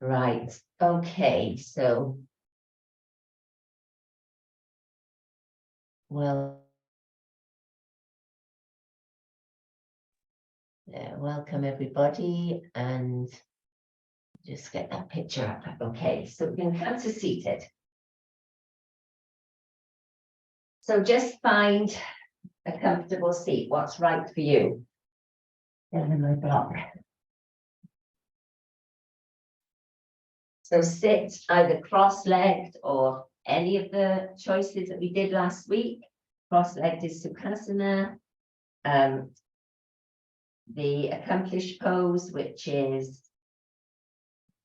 Right, okay, so well, welcome everybody, and just get that picture up. Okay, so we can come to seated. So just find a comfortable seat, what's right for you. And then my block. So sit either cross-legged or any of the choices that we did last week. Cross-legged is Swastikasana. The accomplished pose, which is,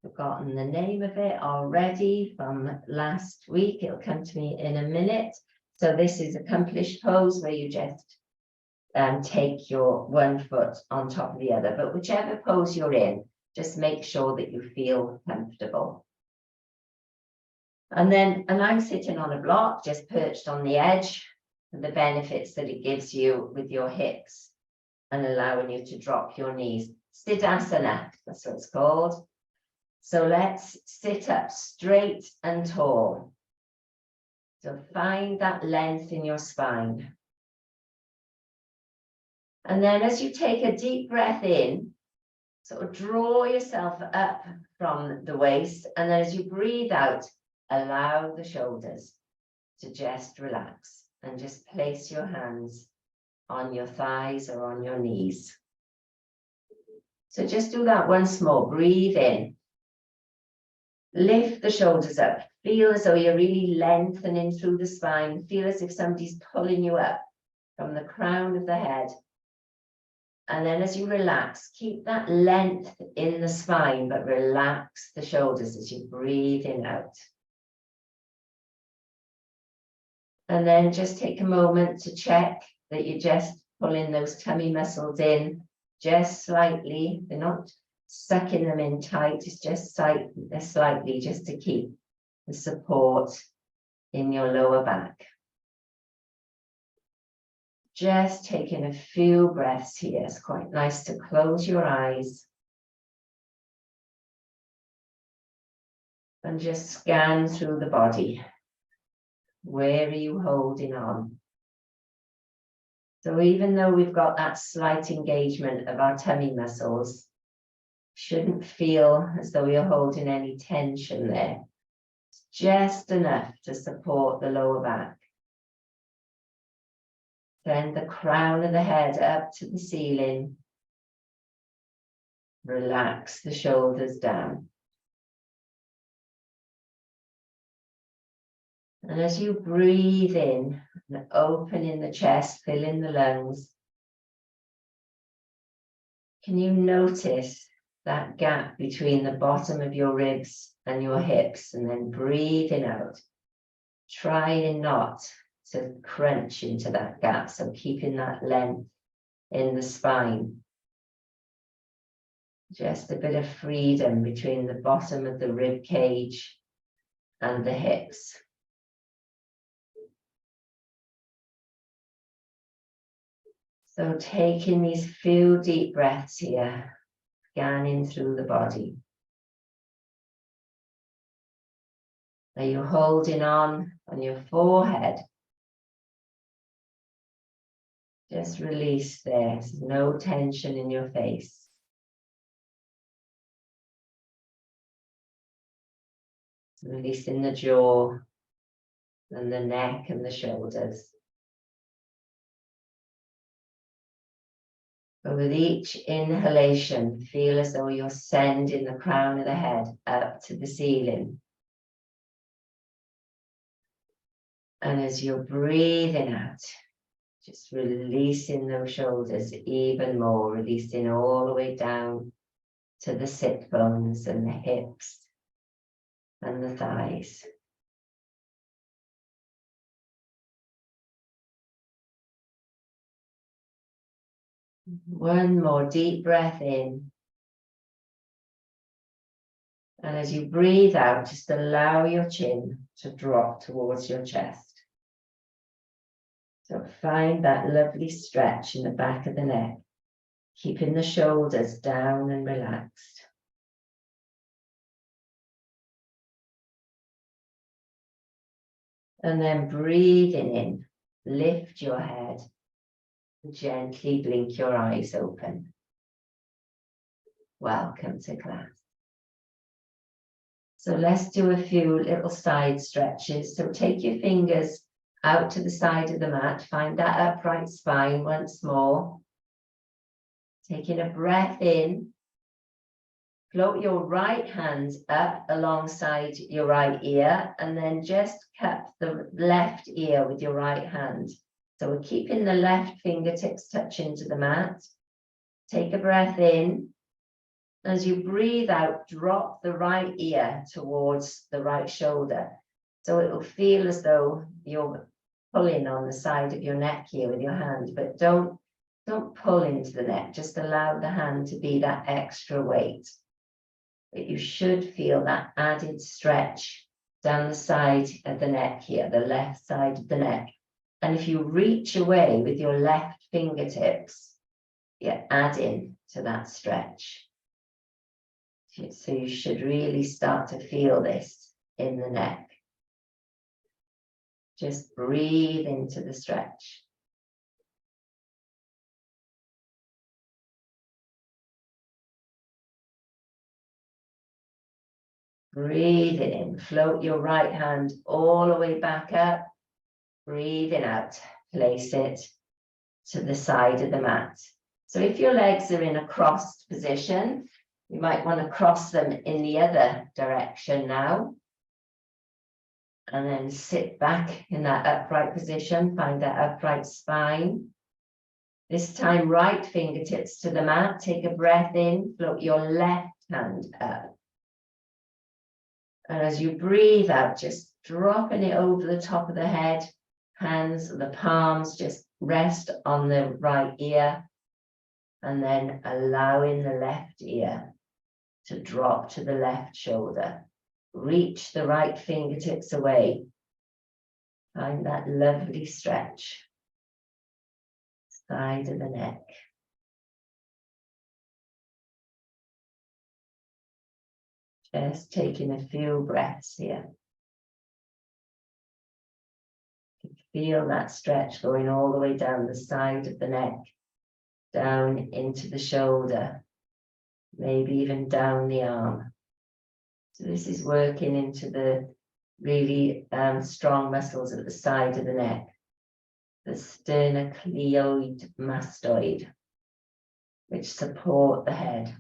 forgotten the name of it already from last week. It'll come to me in a minute. So this is accomplished pose where you just take your one foot on top of the other, but whichever pose you're in, just make sure that you feel comfortable. And I'm sitting on a block, just perched on the edge, and the benefits that it gives you with your hips and allowing you to drop your knees. Swastikasana, that's what it's called. So let's sit up straight and tall. So find that length in your spine. And then as you take a deep breath in, sort of draw yourself up from the waist. And then as you breathe out, allow the shoulders to just relax and just place your hands on your thighs or on your knees. So just do that once more. Breathe in. Lift the shoulders up. Feel as though you're really lengthening through the spine. Feel as if somebody's pulling you up from the crown of the head. And then as you relax, keep that length in the spine, but relax the shoulders as you breathe in out. And then just take a moment to check that you're just pulling those tummy muscles in just slightly. They're not sucking them in tight, it's just slightly just to keep the support in your lower back. Just taking a few breaths here. It's quite nice to close your eyes and just scan through the body. Where are you holding on? So even though we've got that slight engagement of our tummy muscles, shouldn't feel as though you're holding any tension there. It's just enough to support the lower back. Send the crown of the head up to the ceiling. Relax the shoulders down. And as you breathe in and open in the chest, fill in the lungs, can you notice that gap between the bottom of your ribs and your hips? And then breathing out, trying not to crunch into that gap. So keeping that length in the spine. Just a bit of freedom between the bottom of the rib cage and the hips. So taking these few deep breaths here, scanning through the body. Are you holding on your forehead? Just release there. There's no tension in your face. Releasing the jaw and the neck and the shoulders. But with each inhalation, feel as though you're sending the crown of the head up to the ceiling. And as you're breathing out, just releasing those shoulders even more, releasing all the way down to the sit bones and the hips and the thighs. One more deep breath in. And as you breathe out, just allow your chin to drop towards your chest. So find that lovely stretch in the back of the neck, keeping the shoulders down and relaxed. And then breathing in, lift your head. Gently blink your eyes open. Welcome to class. So let's do a few little side stretches. So take your fingers out to the side of the mat. Find that upright spine once more. Taking a breath in. Float your right hand up alongside your right ear and then just cup the left ear with your right hand. So we're keeping the left fingertips touching to the mat. Take a breath in. As you breathe out, drop the right ear towards the right shoulder. So it will feel as though you're pulling on the side of your neck here with your hand, but don't pull into the neck. Just allow the hand to be that extra weight. But you should feel that added stretch down the side of the neck here, the left side of the neck. And if you reach away with your left fingertips, you're adding to that stretch. So you should really start to feel this in the neck. Just breathe into the stretch. Breathing in, float your right hand all the way back up. Breathing out, place it to the side of the mat. So if your legs are in a crossed position, you might want to cross them in the other direction now. And then sit back in that upright position, find that upright spine. This time, right fingertips to the mat. Take a breath in, float your left hand up. And as you breathe out, just dropping it over the top of the head, hands, the palms just rest on the right ear, and then allowing the left ear to drop to the left shoulder. Reach the right fingertips away. Find that lovely stretch. Side of the neck. Just taking a few breaths here. Feel that stretch going all the way down the side of the neck, down into the shoulder, maybe even down the arm. So this is working into the really strong muscles at the side of the neck, the sternocleidomastoid, mastoid, which support the head.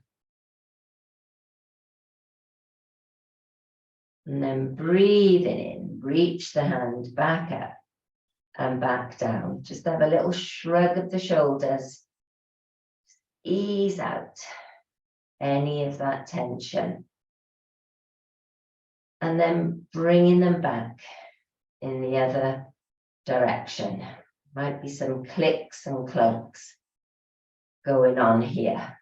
And then breathing in, reach the hand back up and back down. Just have a little shrug of the shoulders. Ease out any of that tension. And then bringing them back in the other direction. Might be some clicks and clunks going on here.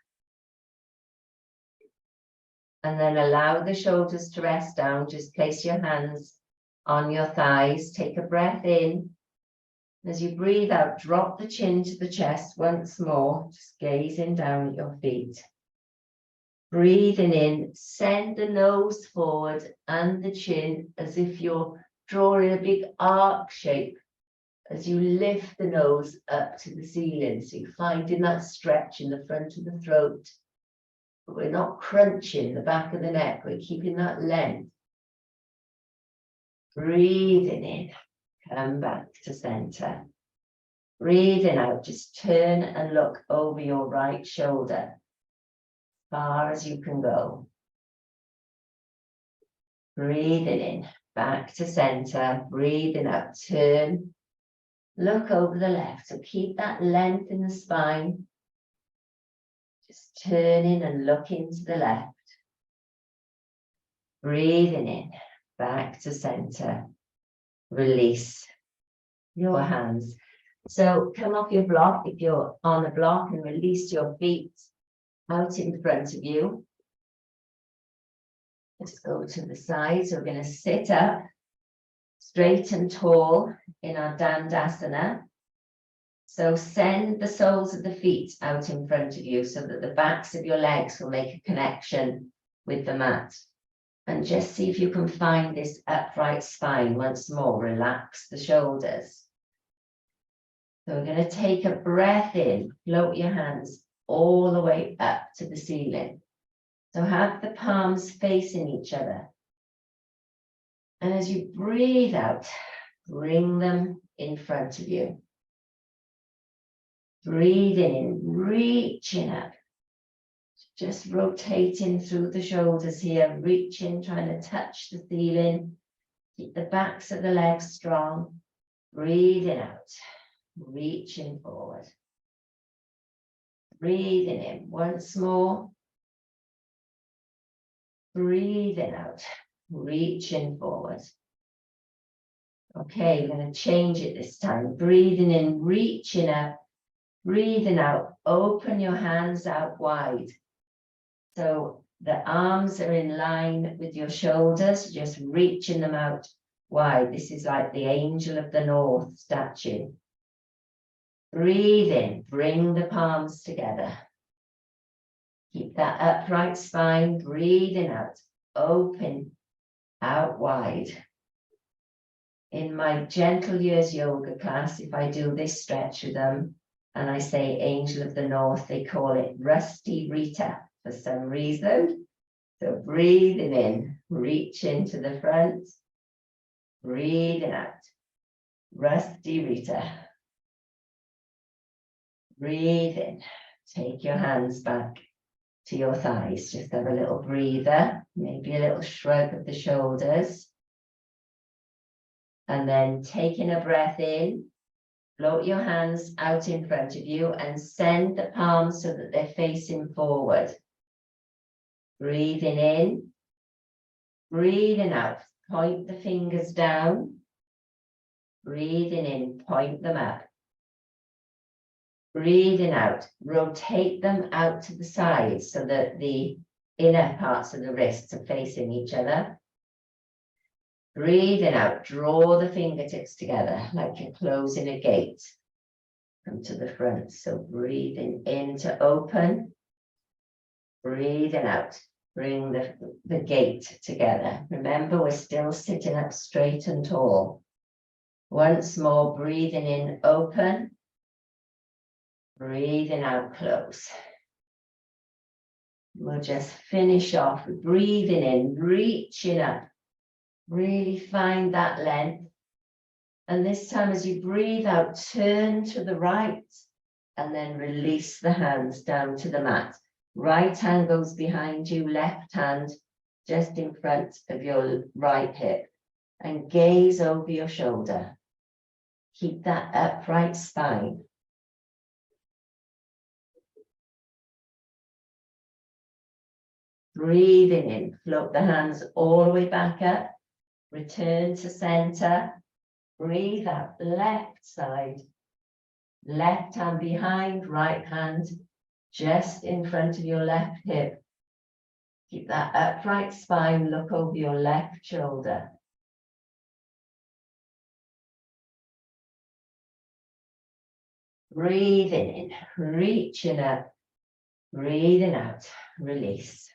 And then allow the shoulders to rest down. Just place your hands on your thighs. Take a breath in. As you breathe out, drop the chin to the chest once more, just gazing down at your feet. Breathing in, send the nose forward and the chin as if you're drawing a big arc shape as you lift the nose up to the ceiling. So you're finding that stretch in the front of the throat. But we're not crunching the back of the neck, we're keeping that length. Breathing in, come back to center. Breathing out, just turn and look over your right shoulder, far as you can go. Breathing in, back to center, breathing out, turn, look over the left. So keep that length in the spine. Just turning and looking to the left. Breathing in, back to center. Release your hands. So come off your block if you're on a block and release your feet out in front of you. Just go to the side. So we're going to sit up straight and tall in our Dandasana. So send the soles of the feet out in front of you so that the backs of your legs will make a connection with the mat. And just see if you can find this upright spine once more. Relax the shoulders. So we're going to take a breath in, float your hands all the way up to the ceiling. So have the palms facing each other. And as you breathe out, bring them in front of you. Breathing in, reaching up. Just rotating through the shoulders here, reaching, trying to touch the ceiling. Keep the backs of the legs strong. Breathing out, reaching forward. Breathing in once more. Breathing out, reaching forward. Okay, we're going to change it this time. Breathing in, reaching up. Breathing out, open your hands out wide. So the arms are in line with your shoulders, just reaching them out wide. This is like the angel of the north statue. Breathe in, bring the palms together. Keep that upright spine, breathing out, open, out wide. In my Gentle Years yoga class, if I do this stretch with them, and I say angel of the north, they call it Rusty Rita for some reason. So breathing in, reach into the front, breathing out, Rusty Rita. Breathe in, take your hands back to your thighs, just have a little breather, maybe a little shrug of the shoulders. And then taking a breath in, float your hands out in front of you and send the palms so that they're facing forward. Breathing in, breathing out, point the fingers down. Breathing in, point them up. Breathing out, rotate them out to the sides so that the inner parts of the wrists are facing each other. Breathing out, draw the fingertips together like you're closing a gate. Come to the front, so breathing in to open. Breathing out, bring the gate together. Remember, we're still sitting up straight and tall. Once more, breathing in, open. Breathing out, close. We'll just finish off with breathing in, reaching up. Really find that length. And this time as you breathe out, turn to the right and then release the hands down to the mat. Right hand goes behind you, left hand just in front of your right hip, and gaze over your shoulder. Keep that upright spine. Breathing in, float the hands all the way back up, return to center, breathe out, left side, left hand behind, right hand just in front of your left hip. Keep that upright spine, look over your left shoulder. Breathing in, reaching up, breathing out, release.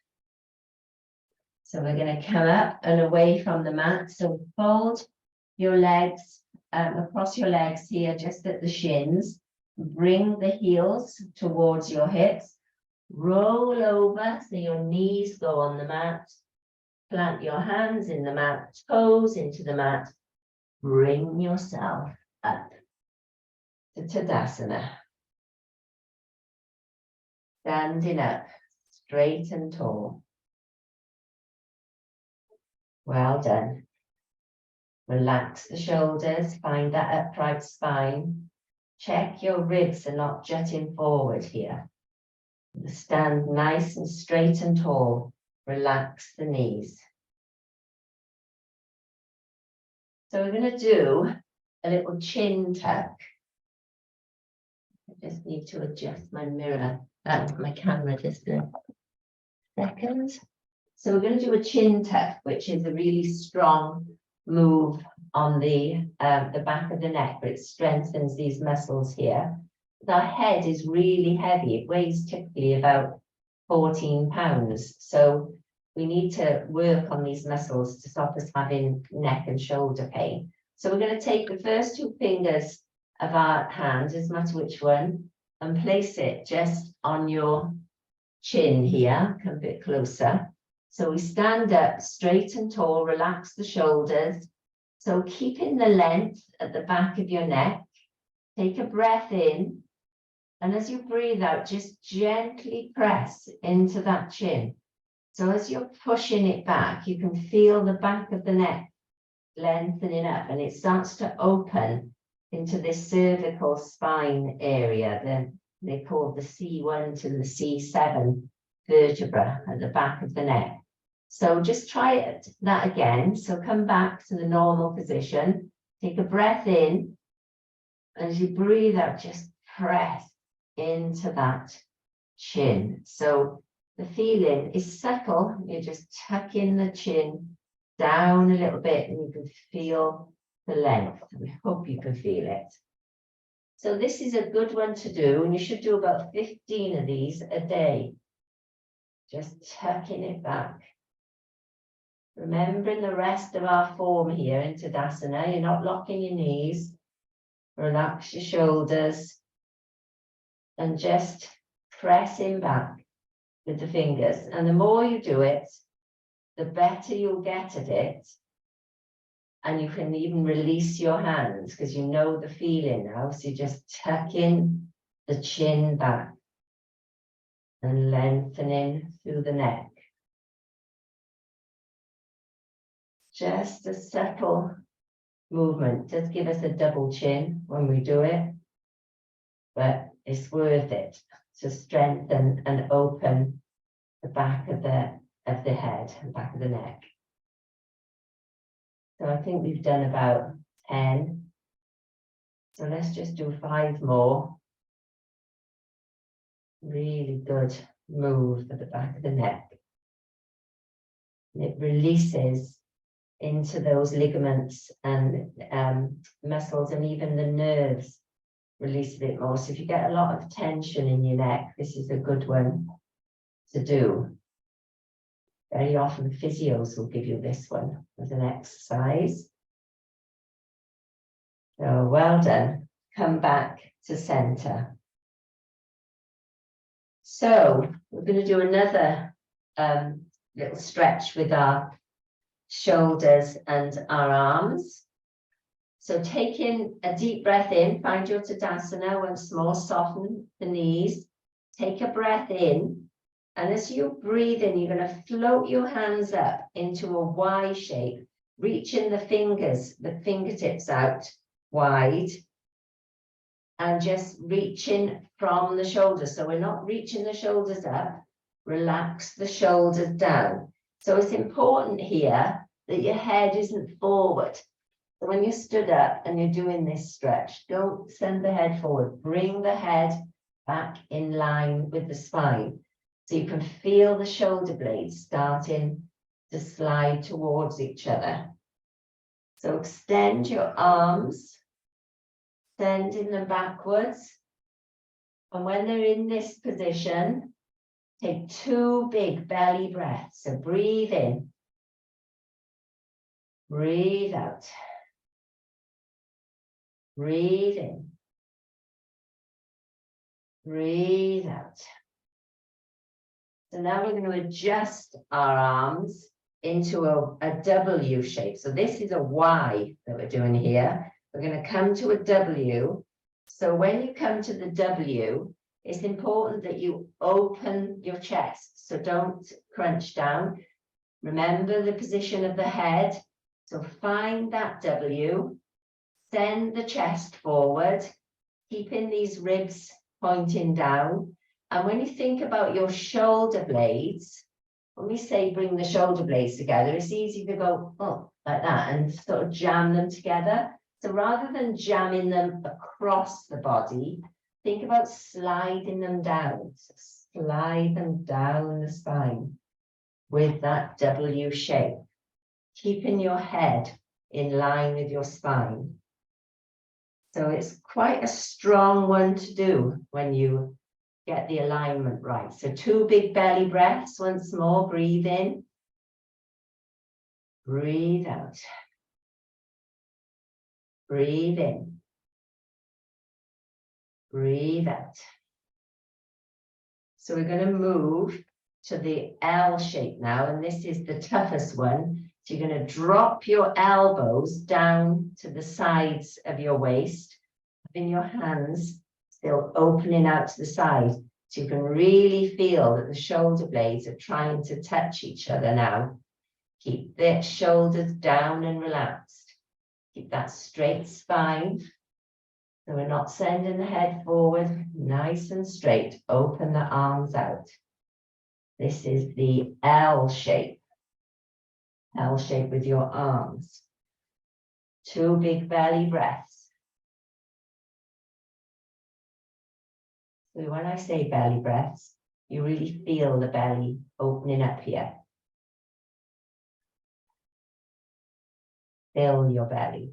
So we're going to come up and away from the mat. So fold your legs across your legs here, just at the shins. Bring the heels towards your hips. Roll over so your knees go on the mat. Plant your hands in the mat, toes into the mat. Bring yourself up to Tadasana. Standing up, straight and tall. Well done. Relax the shoulders, find that upright spine. Check your ribs are not jutting forward here. Stand nice and straight and tall. Relax the knees. So we're going to do a little chin tuck. I just need to adjust my mirror, my camera just a second. So we're going to do a chin tuck, which is a really strong move on the back of the neck, but it strengthens these muscles here. Our head is really heavy. It weighs typically about 14 pounds. So we need to work on these muscles to stop us having neck and shoulder pain. So we're going to take the first two fingers of our hand, doesn't matter which one, and place it just on your chin here, come a bit closer. So we stand up straight and tall, relax the shoulders. So keeping the length at the back of your neck, take a breath in, and as you breathe out, just gently press into that chin. So as you're pushing it back, you can feel the back of the neck lengthening up, and it starts to open into this cervical spine area. They call the C1 to the C7 vertebra at the back of the neck. So just try that again. So come back to the normal position. Take a breath in. As you breathe out, just press into that chin. So the feeling is subtle. You just tuck in the chin down a little bit, and you can feel the length. I hope you can feel it. So this is a good one to do, and you should do about 15 of these a day. Just tucking it back. Remembering the rest of our form here in Tadasana. You're not locking your knees. Relax your shoulders. And just pressing back with the fingers. And the more you do it, the better you'll get at it. And you can even release your hands because you know the feeling now. So you just tuck in the chin back and lengthening through the neck. Just a subtle movement. Does give us a double chin when we do it, but it's worth it to strengthen and open the back of the head and back of the neck. So I think we've done about 10. So let's just do 5 more. Really good move at the back of the neck. And it releases into those ligaments and muscles, and even the nerves release a bit more. So if you get a lot of tension in your neck, this is a good one to do. Very often physios will give you this one as an exercise. So well done. Come back to center. So we're going to do another little stretch with our shoulders and our arms. So taking a deep breath in, find your Tadasana once more, soften the knees, take a breath in, and as you breathe in, you're going to float your hands up into a Y shape, reaching the fingertips out wide, and just reaching from the shoulders. So we're not reaching the shoulders up, relax the shoulders down. So it's important here that your head isn't forward. So when you stood up and you're doing this stretch, don't send the head forward. Bring the head back in line with the spine. So you can feel the shoulder blades starting to slide towards each other. So extend your arms, sending them backwards. And when they're in this position, take 2 big belly breaths. So breathe in. Breathe out. Breathe in. Breathe out. So now we're going to adjust our arms into a W shape. So this is a Y that we're doing here. We're going to come to a W. So when you come to the W, it's important that you open your chest. So don't crunch down. Remember the position of the head. So find that W, send the chest forward, keeping these ribs pointing down. And when you think about your shoulder blades, when we say bring the shoulder blades together, it's easy to go, oh, like that, and sort of jam them together. So rather than jamming them across the body, think about sliding them down. So slide them down the spine with that W shape, keeping your head in line with your spine. So it's quite a strong one to do when you get the alignment right. So 2 big belly breaths once more, breathe in. Breathe out. Breathe in. Breathe out. So we're going to move to the L shape now, and this is the toughest one. So you're going to drop your elbows down to the sides of your waist, having your hands still opening out to the side. So you can really feel that the shoulder blades are trying to touch each other now. Keep the shoulders down and relaxed. Keep that straight spine. So we're not sending the head forward, nice and straight. Open the arms out. This is the L shape. L shape with your arms. 2 big belly breaths. So when I say belly breaths, you really feel the belly opening up here. Fill your belly.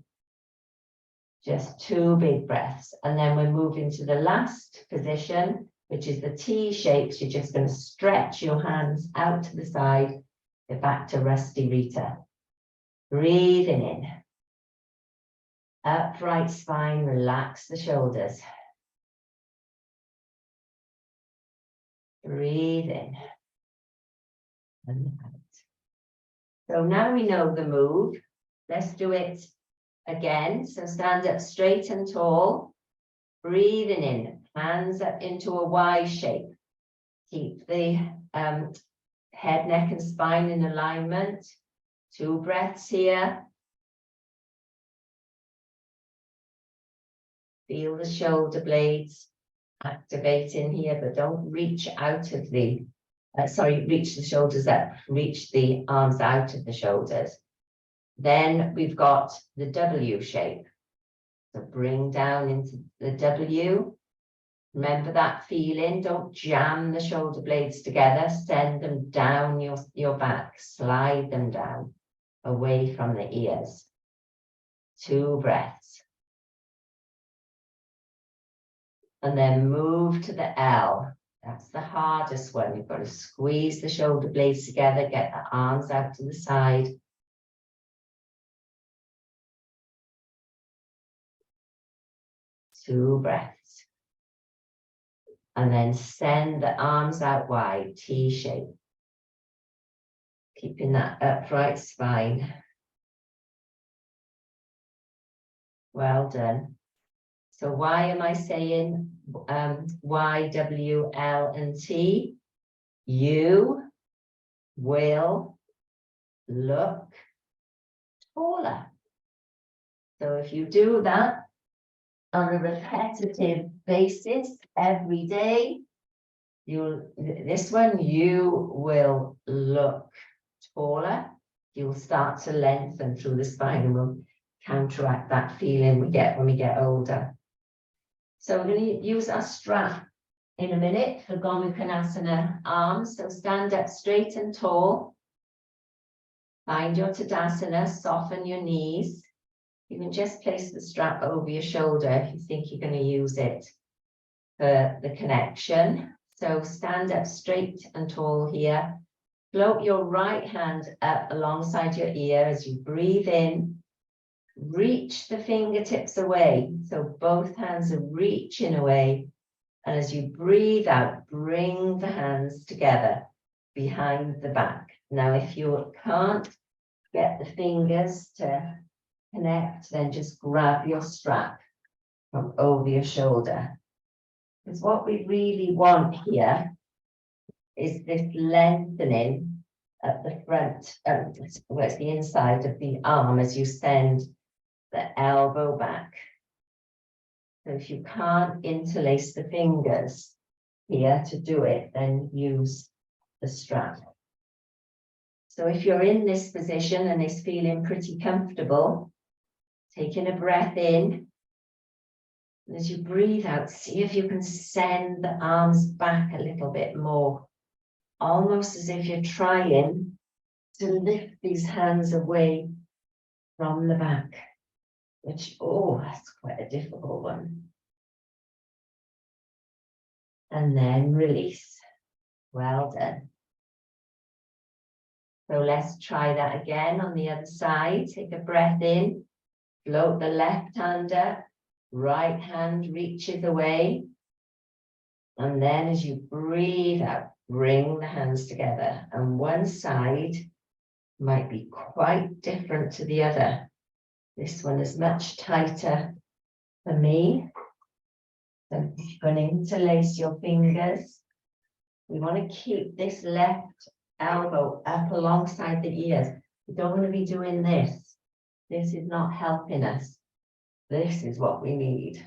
Just 2 big breaths. And then we're moving to the last position, which is the T shape. So you're just going to stretch your hands out to the side. Get back to Rusty Rita. Breathing in. Upright spine, relax the shoulders. Breathe in. And out. So now we know the move. Let's do it again. So stand up straight and tall. Breathing in. Hands up into a Y shape. Keep the head, neck, and spine in alignment. 2 breaths here. Feel the shoulder blades activating here, but don't reach out of the, reach the shoulders up, reach the arms out of the shoulders. Then we've got the W shape. So bring down into the W. Remember that feeling, don't jam the shoulder blades together, send them down your back, slide them down, away from the ears. 2 breaths. And then move to the L. That's the hardest one. You've got to squeeze the shoulder blades together, get the arms out to the side. 2 breaths. And then send the arms out wide, T shape. Keeping that upright spine. Well done. So why am I saying Y, W, L, and T? You will look taller. So if you do that on a repetitive basis every day, you will look taller. You'll start to lengthen through the spine, and we'll counteract that feeling we get when we get older. So we're going to use our strap in a minute for Gomukhasana arms. So stand up straight and tall. Find your Tadasana, soften your knees. You can just place the strap over your shoulder if you think you're going to use it for the connection. So stand up straight and tall here. Float your right hand up alongside your ear as you breathe in. Reach the fingertips away. So both hands are reaching away. And as you breathe out, bring the hands together behind the back. Now, if you can't get the fingers to connect, then just grab your strap from over your shoulder. Because what we really want here is this lengthening at the front, where it's the inside of the arm as you send the elbow back. So if you can't interlace the fingers here to do it, then use the strap. So if you're in this position and it's feeling pretty comfortable, taking a breath in, and as you breathe out, see if you can send the arms back a little bit more, almost as if you're trying to lift these hands away from the back, which, oh, that's quite a difficult one. And then release. Well done. So let's try that again on the other side. Take a breath in, float the left hand up, right hand reaches away. And then as you breathe out, bring the hands together. And one side might be quite different to the other. This one is much tighter for me. So you're going to interlace your fingers. We want to keep this left elbow up alongside the ears. We don't want to be doing this. This is not helping us. This is what we need.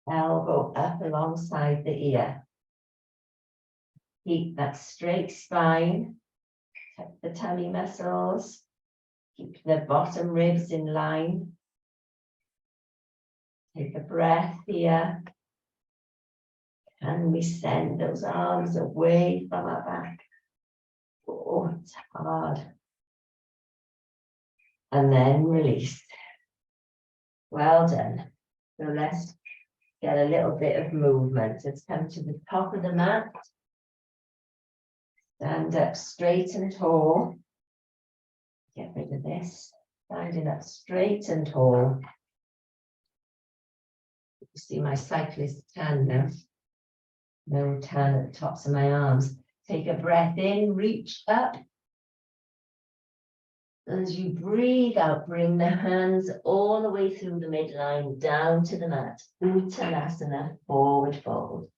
Elbow up alongside the ear. Keep that straight spine. Tuck the tummy muscles. Keep the bottom ribs in line. Take a breath here. Can we send those arms away from our back? Oh, it's hard. And then release. Well done. So let's get a little bit of movement. Let's come to the top of the mat. Stand up straight and tall. Get rid of this. Standing up straight and tall. You see my cyclist tan now. No tan at the tops of my arms. Take a breath in, reach up. As you breathe out, bring the hands all the way through the midline, down to the mat. Uttanasana, forward fold.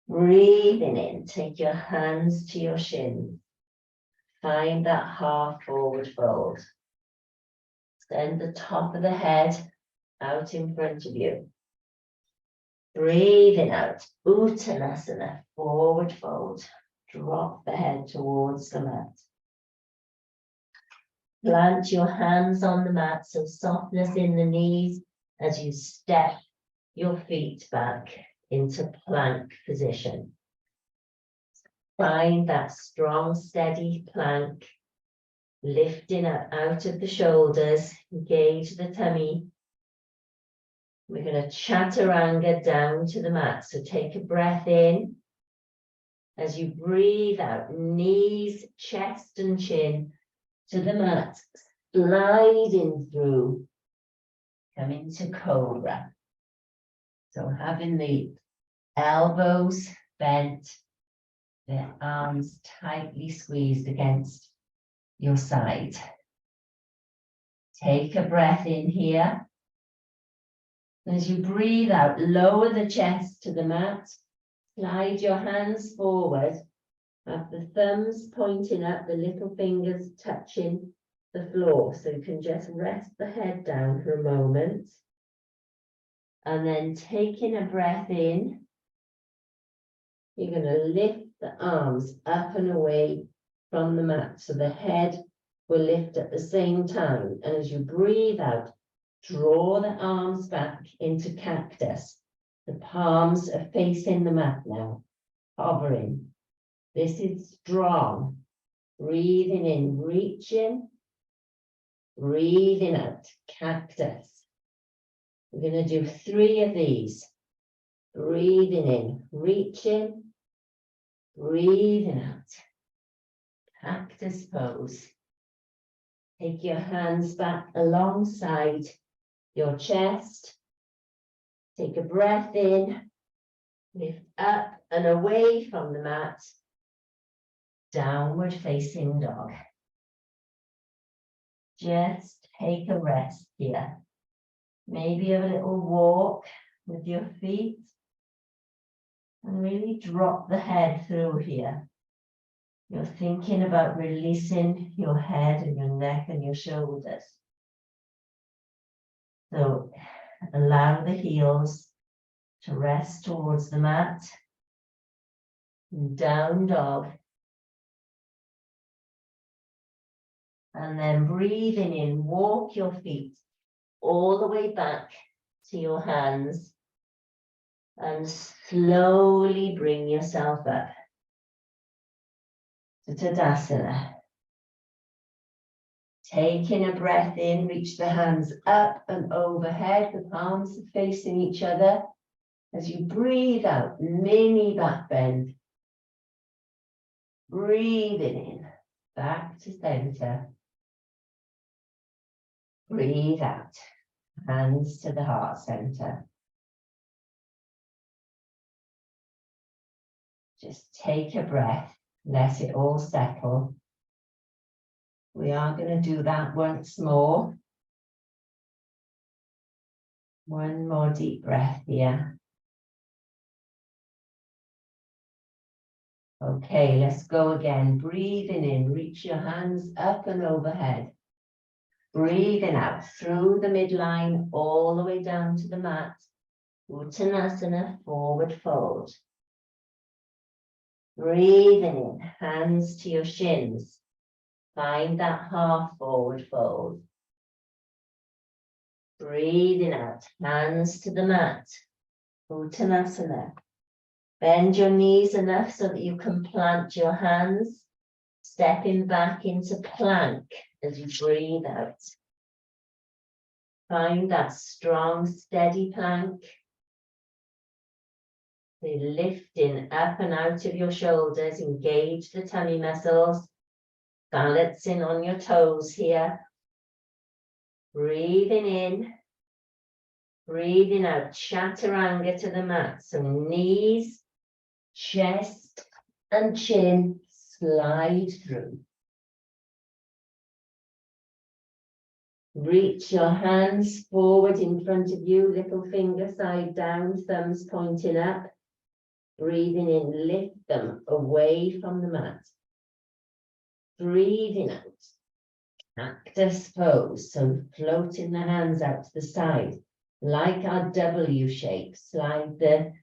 Breathing in, take your hands to your shins. Find that half forward fold. Extend the top of the head out in front of you. Breathing out, Uttanasana, forward fold. Drop the head towards the mat. Plant your hands on the mat, so softness in the knees as you step your feet back into plank position. Find that strong, steady plank, lifting up out of the shoulders, engage the tummy. We're going to chaturanga down to the mat. So take a breath in. As you breathe out, knees, chest and chin to the mat, sliding through, come into cobra. So having the elbows bent, the arms tightly squeezed against your side. Take a breath in here. As you breathe out, lower the chest to the mat, slide your hands forward, have the thumbs pointing up, the little fingers touching the floor. So you can just rest the head down for a moment. And then taking a breath in, you're going to lift the arms up and away from the mat. So the head will lift at the same time. And as you breathe out, draw the arms back into cactus. The palms are facing the mat now, hovering. This is strong. Breathing in, reaching. Breathing out, cactus. We're going to do 3 of these. Breathing in, reaching. Breathing out, cactus pose. Take your hands back alongside your chest. Take a breath in, lift up and away from the mat. Downward facing dog. Just take a rest here. Maybe a little walk with your feet. And really drop the head through here. You're thinking about releasing your head and your neck and your shoulders. So allow the heels to rest towards the mat. Down dog. And then breathing in, walk your feet all the way back to your hands. And slowly bring yourself up to Tadasana. Taking a breath in, reach the hands up and overhead, the palms are facing each other. As you breathe out, mini back bend. Breathing in, back to center. Breathe out, hands to the heart center. Just take a breath, let it all settle. We are going to do that once more. One more deep breath here. Okay, let's go again. Breathing in, reach your hands up and overhead. Breathing out through the midline, all the way down to the mat. Uttanasana, forward fold. Breathing in, hands to your shins. Find that half forward fold. Breathing out, hands to the mat. Uttanasana. Bend your knees enough so that you can plant your hands. Stepping back into plank as you breathe out. Find that strong, steady plank. So lifting up and out of your shoulders, engage the tummy muscles. Balancing on your toes here. Breathing in. Breathing out, chaturanga to the mat. So knees, chest and chin slide through. Reach your hands forward in front of you, little finger side down, thumbs pointing up. Breathing in, lift them away from the mat. Breathing out, cactus pose, so floating the hands out to the side, like our W shape. Slide the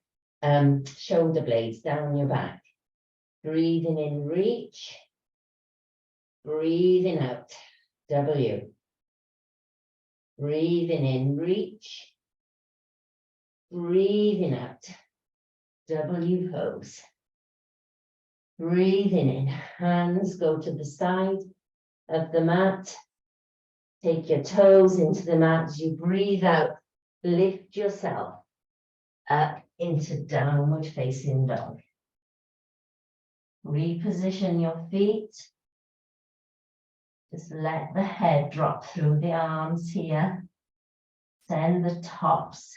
shoulder blades down your back. Breathing in, reach. Breathing out, W. Breathing in, reach. Breathing out, W pose. Breathing in, hands go to the side of the mat. Take your toes into the mat as you breathe out. Lift yourself up into downward facing dog. Reposition your feet. Just let the head drop through the arms here. Send the tops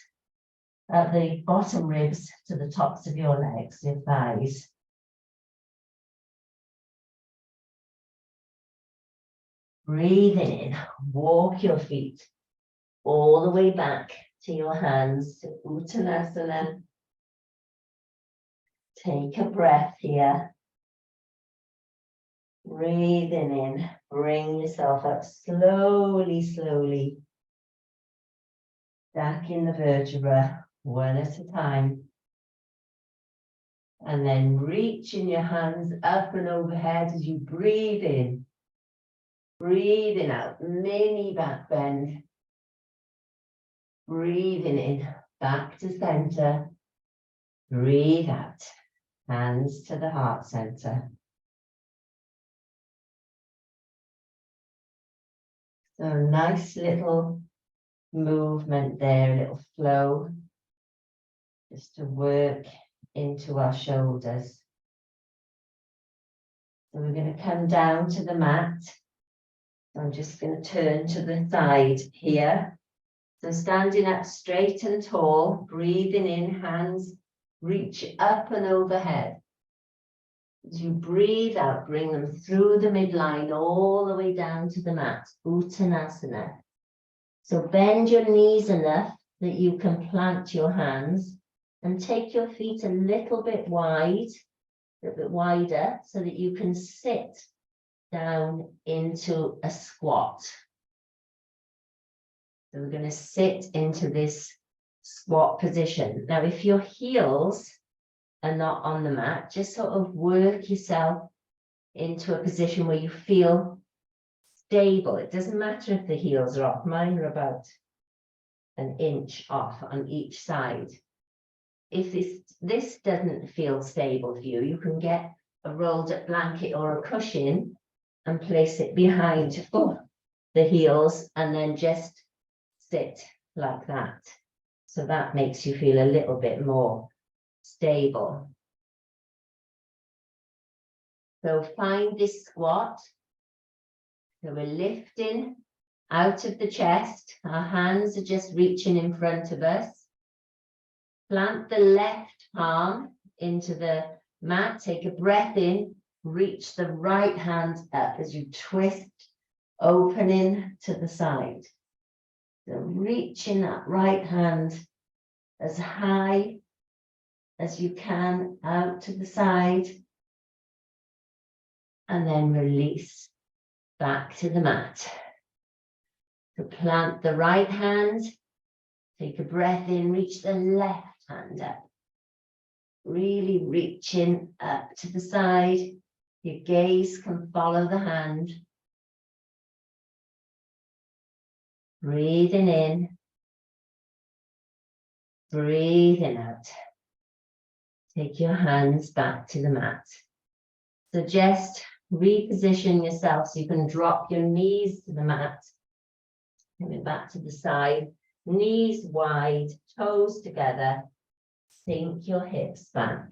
of the bottom ribs to the tops of your legs, your thighs. Breathing in, walk your feet all the way back to your hands, to Uttanasana. Take a breath here. Breathing in, bring yourself up slowly, slowly. Back in the vertebra, one at a time. And then reaching your hands up and overhead as you breathe in. Breathing out, mini back bend. Breathing in, back to center. Breathe out, hands to the heart center. So nice little movement there, a little flow. Just to work into our shoulders. So we're going to come down to the mat. I'm just going to turn to the side here. So standing up straight and tall, breathing in, hands reach up and overhead. As you breathe out, bring them through the midline all the way down to the mat, Uttanasana. So bend your knees enough that you can plant your hands and take your feet a little bit wide, a little bit wider, so that you can sit down into a squat. So we're going to sit into this squat position. Now, if your heels are not on the mat, just sort of work yourself into a position where you feel stable. It doesn't matter if the heels are off. Mine are about an inch off on each side. If this doesn't feel stable for you, you can get a rolled up blanket or a cushion and place it behind the heels and then just sit like that. So that makes you feel a little bit more stable. So find this squat. So we're lifting out of the chest. Our hands are just reaching in front of us. Plant the left palm into the mat. Take a breath in. Reach the right hand up as you twist, opening to the side. So reaching that right hand as high as you can out to the side. And then release back to the mat. So plant the right hand, take a breath in, reach the left hand up. Really reaching up to the side. Your gaze can follow the hand. Breathing in, breathing out. Take your hands back to the mat. So just reposition yourself so you can drop your knees to the mat. Coming back to the side, knees wide, toes together. Sink your hips back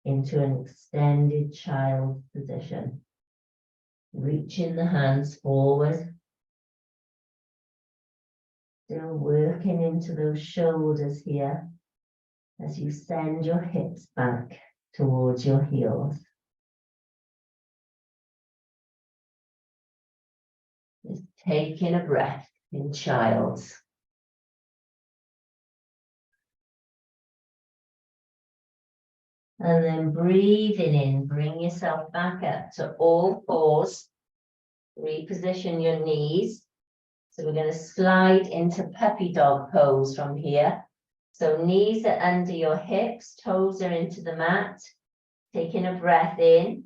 into an extended child position. Reaching the hands forward. Still working into those shoulders here as you send your hips back towards your heels. Just taking a breath in child's. And then breathing in, bring yourself back up to all fours. Reposition your knees. So we're going to slide into puppy dog pose from here. So knees are under your hips, toes are into the mat. Taking a breath in.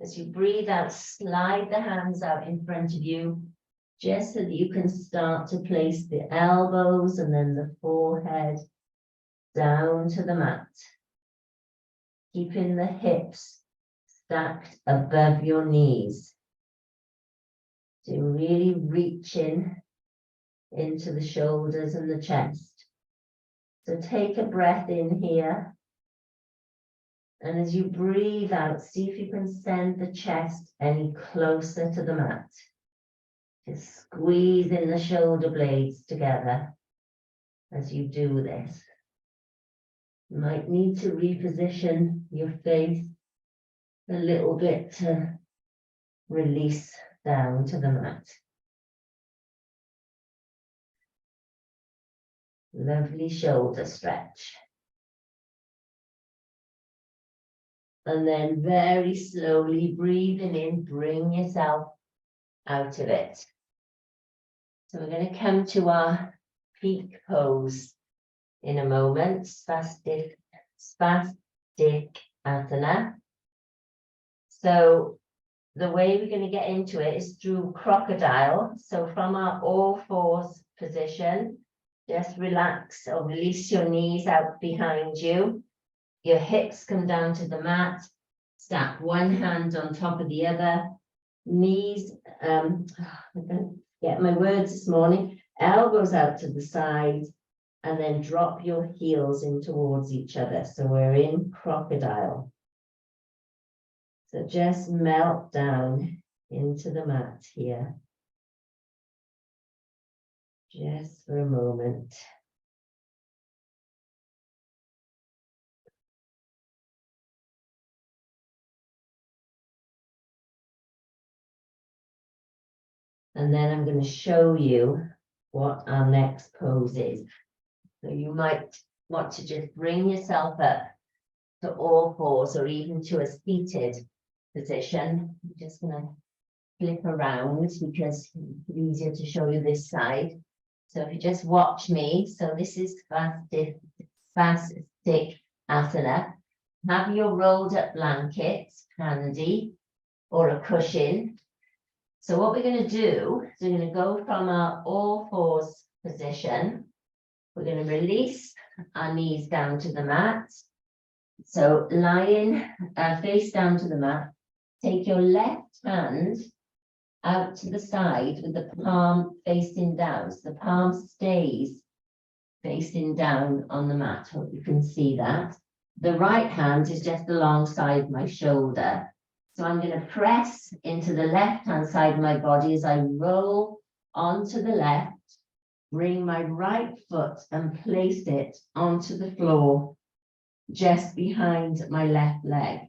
As you breathe out, slide the hands out in front of you, just so that you can start to place the elbows and then the forehead down to the mat. Keeping the hips stacked above your knees. So really reaching into the shoulders and the chest. So take a breath in here. And as you breathe out, see if you can send the chest any closer to the mat. Just squeezing the shoulder blades together as you do this. You might need to reposition your face a little bit to release down to the mat. Lovely shoulder stretch. And then very slowly breathing in, bring yourself out of it. So we're going to come to our peak pose in a moment. Swastikasana. So the way we're going to get into it is through crocodile. So from our all fours position, just relax or release your knees out behind you. Your hips come down to the mat. Stack one hand on top of the other. Knees, I don't get my words this morning. Elbows out to the side. And then drop your heels in towards each other. So we're in crocodile. So just melt down into the mat here. Just for a moment. And then I'm going to show you what our next pose is. So you might want to just bring yourself up to all fours or even to a seated position. I'm just going to flip around because it's easier to show you this side. So if you just watch me, so this is Swastikasana. Have your rolled up blanket handy or a cushion. So what we're going to do is we're going to go from our all fours position. We're going to release our knees down to the mat. So lying face down to the mat. Take your left hand out to the side with the palm facing down. So the palm stays facing down on the mat. Hope you can see that. The right hand is just alongside my shoulder. So I'm going to press into the left-hand side of my body as I roll onto the left, bring my right foot and place it onto the floor just behind my left leg.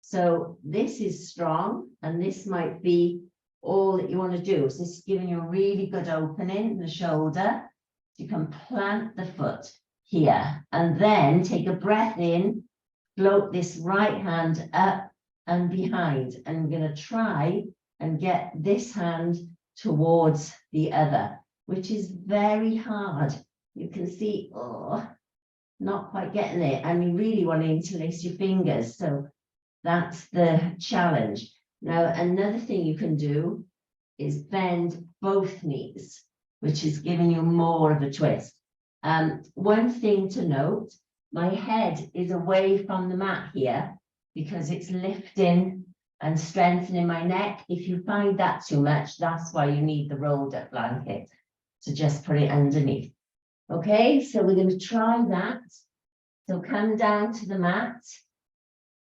So this is strong, and this might be all that you want to do. So this is giving you a really good opening in the shoulder. You can plant the foot here and then take a breath in, float this right hand up and behind. And I'm going to try and get this hand towards the other, which is very hard. You can see, oh, not quite getting it. And you really want to interlace your fingers. So that's the challenge. Now, another thing you can do is bend both knees, which is giving you more of a twist. One thing to note, my head is away from the mat here because it's lifting and strengthening my neck. If you find that too much, that's why you need the rolled up blanket to just put it underneath. Okay, so we're going to try that. So come down to the mat,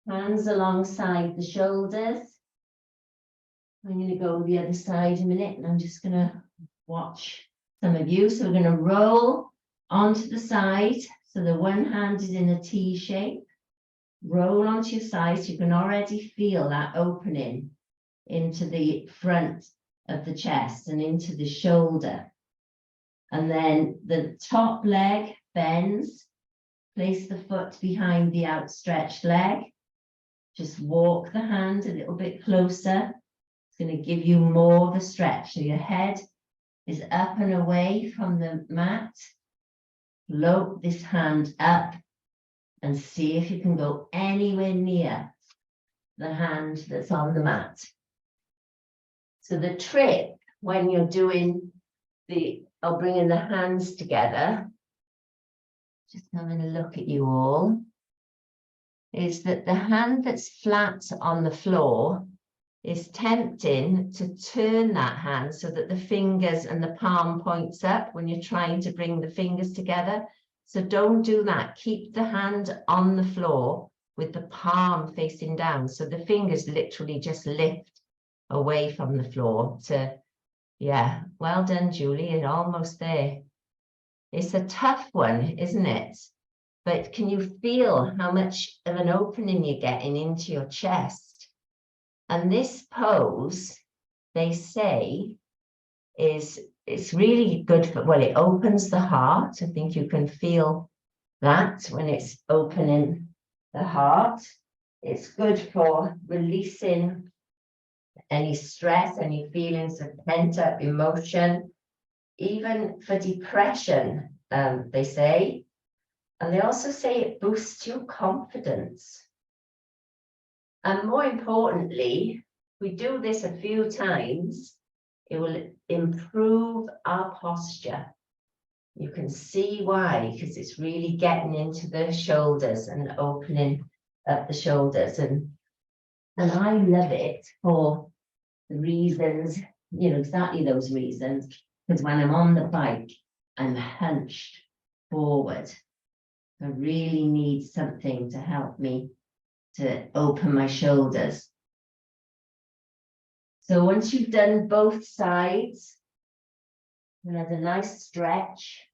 hands alongside the shoulders. I'm going to go the other side a minute, and I'm just going to watch some of you. So we're going to roll onto the side. So the one hand is in a T shape. Roll onto your side. So you can already feel that opening into the front of the chest and into the shoulder. And then the top leg bends. Place the foot behind the outstretched leg. Just walk the hand a little bit closer. It's going to give you more of a stretch. So your head is up and away from the mat. Float this hand up and see if you can go anywhere near the hand that's on the mat. So the trick when you're doing bringing the hands together, just having a look at you all, is that the hand that's flat on the floor is tempting to turn that hand so that the fingers and the palm points up when you're trying to bring the fingers together. So don't do that. Keep the hand on the floor with the palm facing down. So the fingers literally just lift away from the floor to, yeah, well done, Julie, you're almost there. It's a tough one, isn't it? But can you feel how much of an opening you're getting into your chest? And this pose, they say, it's really good for, well, it opens the heart. I think you can feel that when it's opening the heart. It's good for releasing any stress, any feelings of pent-up emotion, even for depression, they say. And they also say it boosts your confidence. And more importantly, if we do this a few times, it will improve our posture. You can see why, because it's really getting into the shoulders and opening up the shoulders. And I love it for the reasons, you know, exactly those reasons, because when I'm on the bike, I'm hunched forward. I really need something to help me to open my shoulders. So once you've done both sides, and there's a nice stretch,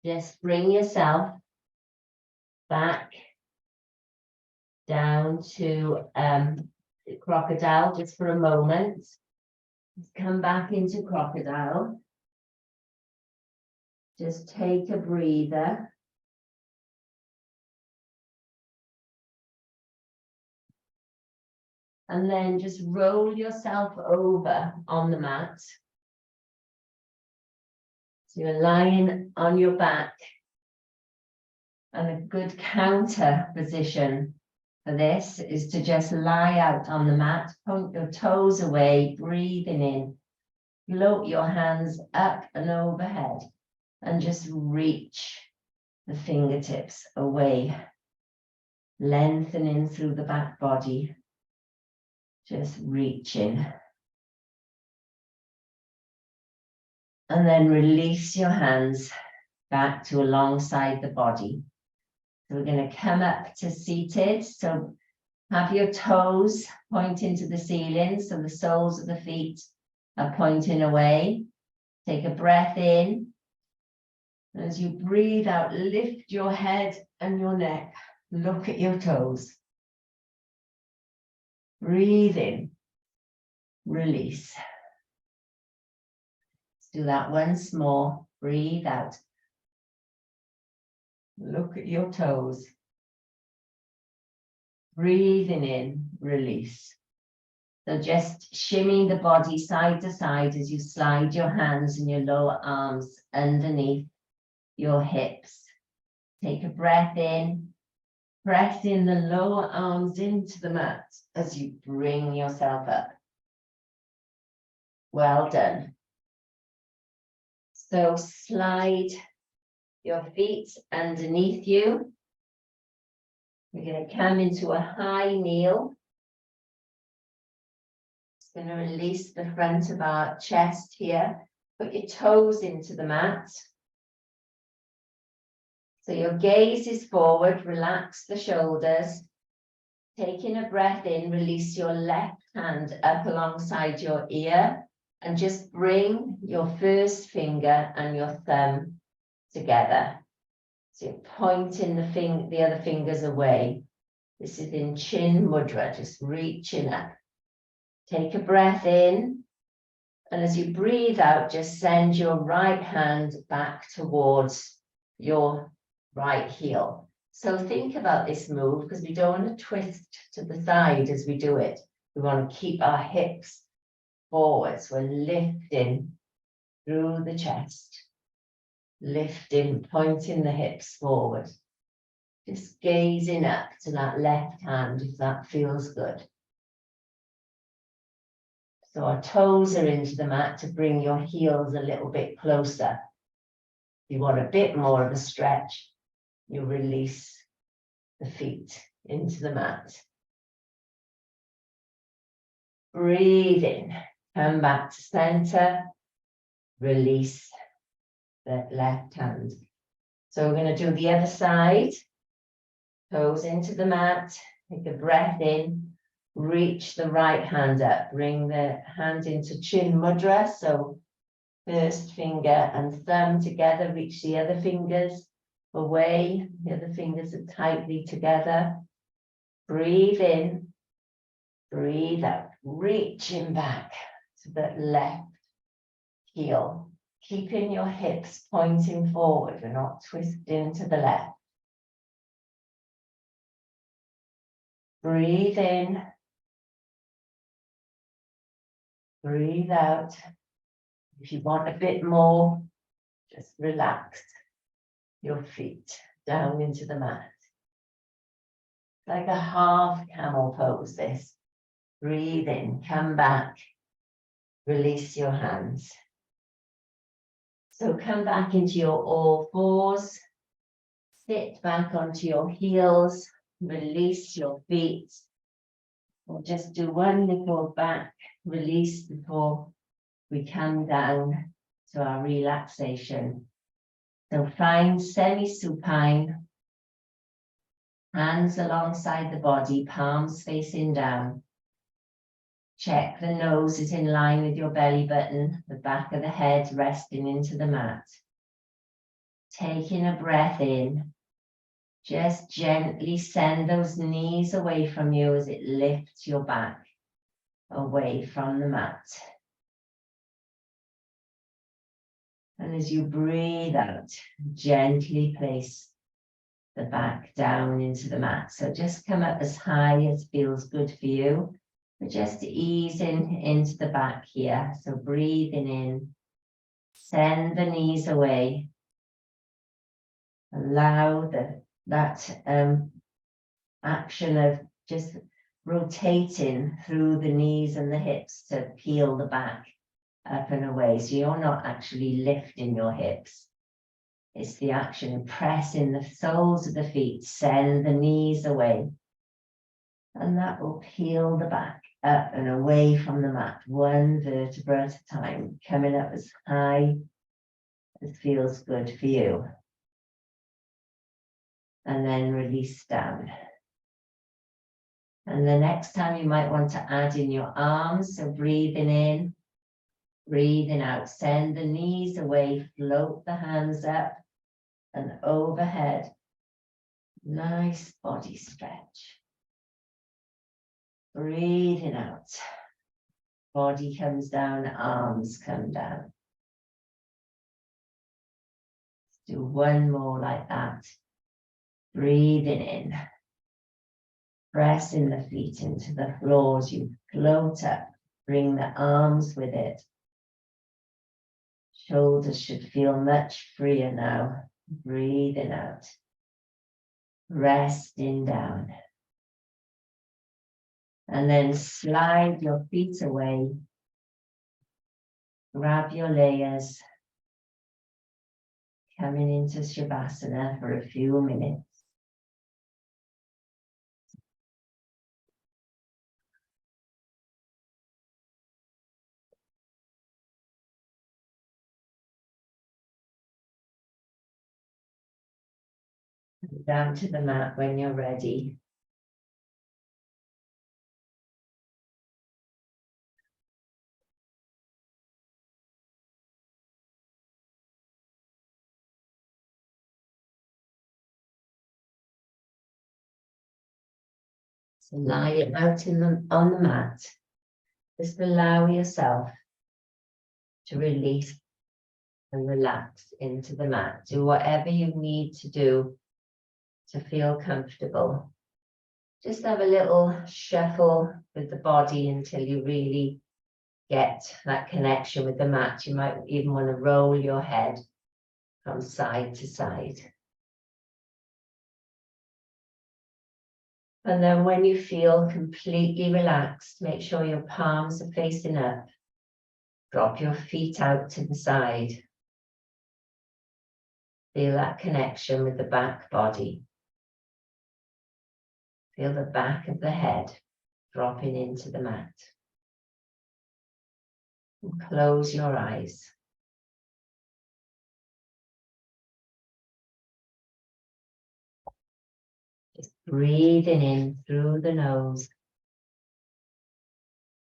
just bring yourself back down to crocodile just for a moment. Just come back into crocodile. Just take a breather. And then just roll yourself over on the mat. So you're lying on your back. And a good counter position for this is to just lie out on the mat, point your toes away, breathing in. Float your hands up and overhead and just reach the fingertips away, lengthening through the back body. Just reaching. And then release your hands back to alongside the body. So we're going to come up to seated. So Have your toes pointing to the ceiling, so the soles of the feet are pointing away. Take a breath in. And as you breathe out, lift your head and your neck. Look at your toes. Breathe in. Release. Let's do that once more. Breathe out. Look at your toes. Breathing in, release. So just shimmying the body side to side as you slide your hands and your lower arms underneath your hips. Take a breath in. Press in the lower arms into the mat as you bring yourself up. Well done. So slide your feet underneath you. We're going to come into a high kneel. Just going to release the front of our chest here. Put your toes into the mat. So your gaze is forward, relax the shoulders. Taking a breath in, release your left hand up alongside your ear and just bring your first finger and your thumb together. So you're pointing the other fingers away. This is in Chin Mudra, just reaching up. Take a breath in, and as you breathe out, just send your right hand back towards your right heel. So think about this move, because we don't want to twist to the side as we do it. We want to keep our hips forwards. We're lifting through the chest. Lifting, pointing the hips forward. Just gazing up to that left hand if that feels good. So our toes are into the mat to bring your heels a little bit closer. If you want a bit more of a stretch, you release the feet into the mat. Breathe in, come back to center, release the left hand. So we're going to do the other side. Toes into the mat, take a breath in, reach the right hand up, bring the hand into Chin Mudra. So first finger and thumb together, reach the other fingers away, the other fingers are tightly together. Breathe in, breathe out, reaching back to the left heel, keeping your hips pointing forward. We're not twisting to the left. Breathe in, breathe out. If you want a bit more, just relax your feet down into the mat. Like a half camel pose, this. Breathe in, come back, release your hands. So come back into your all fours, sit back onto your heels, release your feet. We'll just do one little back release before we come down to our relaxation. So find semi-supine, hands alongside the body, palms facing down. Check the nose is in line with your belly button, the back of the head resting into the mat. Taking a breath in, just gently send those knees away from you as it lifts your back away from the mat. And as you breathe out, gently place the back down into the mat. So just come up as high as feels good for you. But just easing into the back here. So breathing in, send the knees away. Allow that action of just rotating through the knees and the hips to peel the back up and away. So you're not actually lifting your hips. It's the action of pressing the soles of the feet, send the knees away. And that will peel the back up and away from the mat, one vertebra at a time, coming up as high as feels good for you. And then release down. And the next time you might want to add in your arms, so breathing in, breathing out, send the knees away, float the hands up and overhead. Nice body stretch. Breathing out. Body comes down, arms come down. Let's do one more like that. Breathing in. Pressing the feet into the floor as you float up. Bring the arms with it. Shoulders should feel much freer now. Breathing out. Resting down. And then slide your feet away. Grab your layers. Coming into Shavasana for a few minutes. Down to the mat when you're ready. So lie out on the mat. Just allow yourself to release and relax into the mat. Do whatever you need to do to feel comfortable. Just have a little shuffle with the body until you really get that connection with the mat. You might even want to roll your head from side to side. And then when you feel completely relaxed, make sure your palms are facing up. Drop your feet out to the side. Feel that connection with the back body. Feel the back of the head dropping into the mat. And close your eyes. Just breathing in through the nose,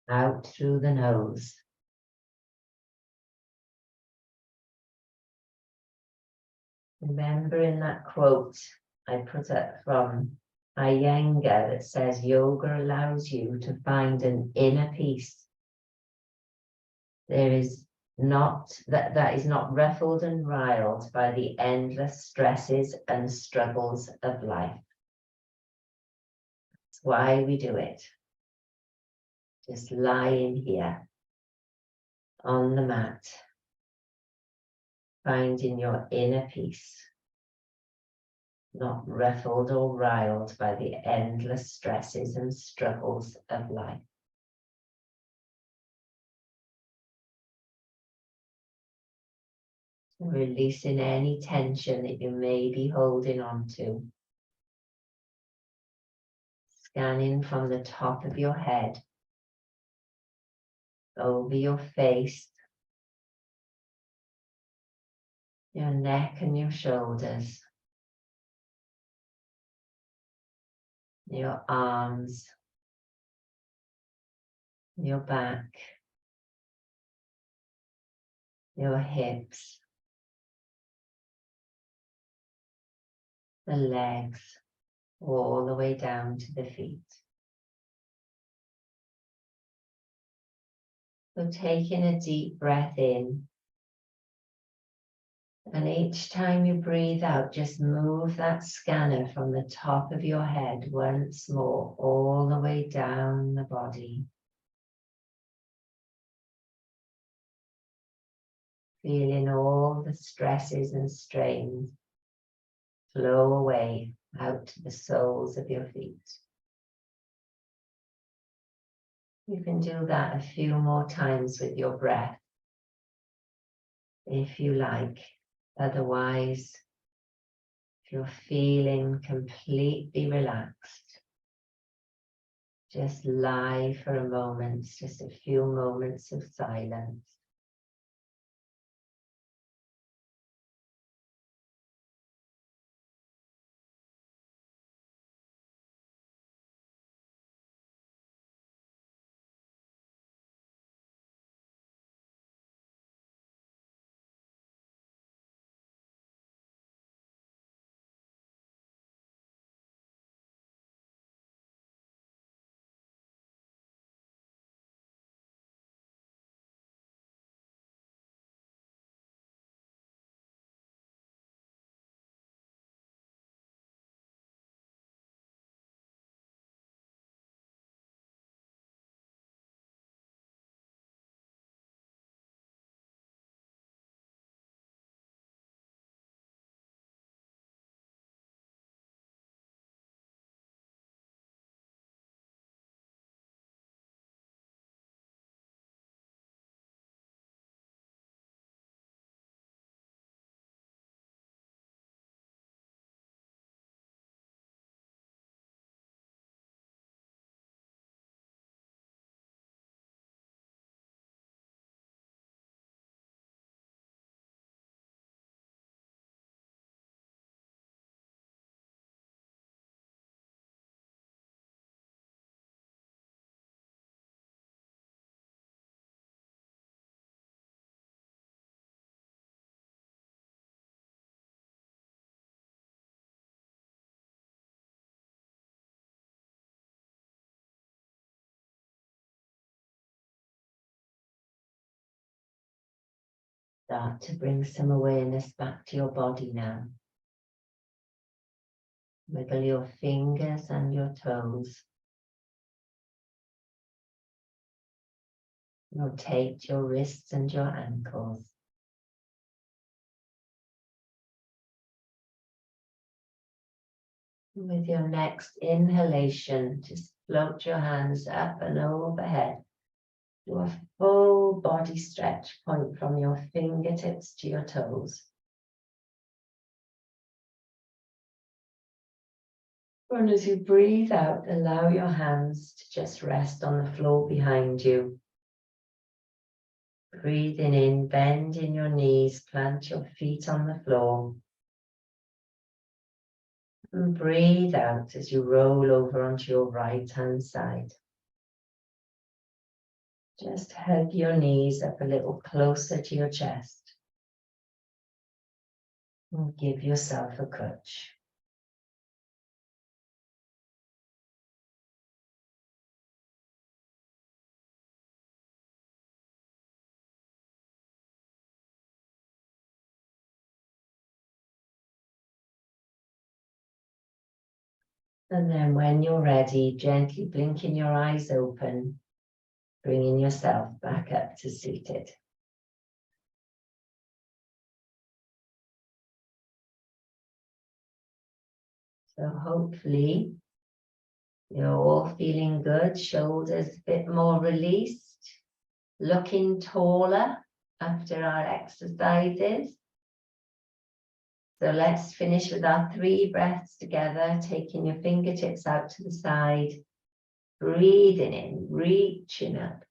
out through the nose. Remembering that quote I put up from Iyengar that says, yoga allows you to find an inner peace. There is not, that is not ruffled and riled by the endless stresses and struggles of life. That's why we do it. Just lying here on the mat, finding your inner peace, not ruffled or riled by the endless stresses and struggles of life. Releasing any tension that you may be holding on to. Scanning from the top of your head, over your face, your neck and your shoulders, your arms, your back, your hips, the legs, all the way down to the feet. So taking a deep breath in, and each time you breathe out, just move that scanner from the top of your head once more, all the way down the body. Feeling all the stresses and strains flow away out to the soles of your feet. You can do that a few more times with your breath, if you like. Otherwise, if you're feeling completely relaxed, just lie for a moment, just a few moments of silence. Start to bring some awareness back to your body now. Wiggle your fingers and your toes. Rotate your wrists and your ankles. With your next inhalation, just float your hands up and overhead. Do a full body stretch point from your fingertips to your toes. And as you breathe out, allow your hands to just rest on the floor behind you. Breathing in, bend in your knees, plant your feet on the floor. And breathe out as you roll over onto your right hand side. Just hug your knees up a little closer to your chest. And give yourself a touch. And then when you're ready, gently blinking your eyes open, bringing yourself back up to seated. So hopefully you're all feeling good, shoulders a bit more released, looking taller after our exercises. So let's finish with our 3 breaths together, taking your fingertips out to the side, breathing in, reaching up,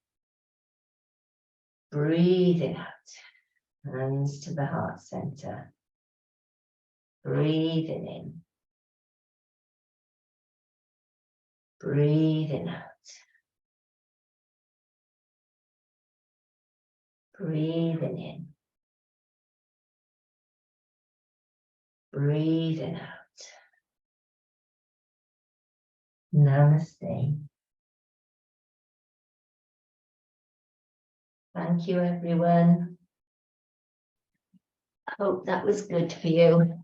breathing out, hands to the heart center, breathing in, breathing out, breathing in, breathing out. Namaste. Thank you, everyone. I hope that was good for you.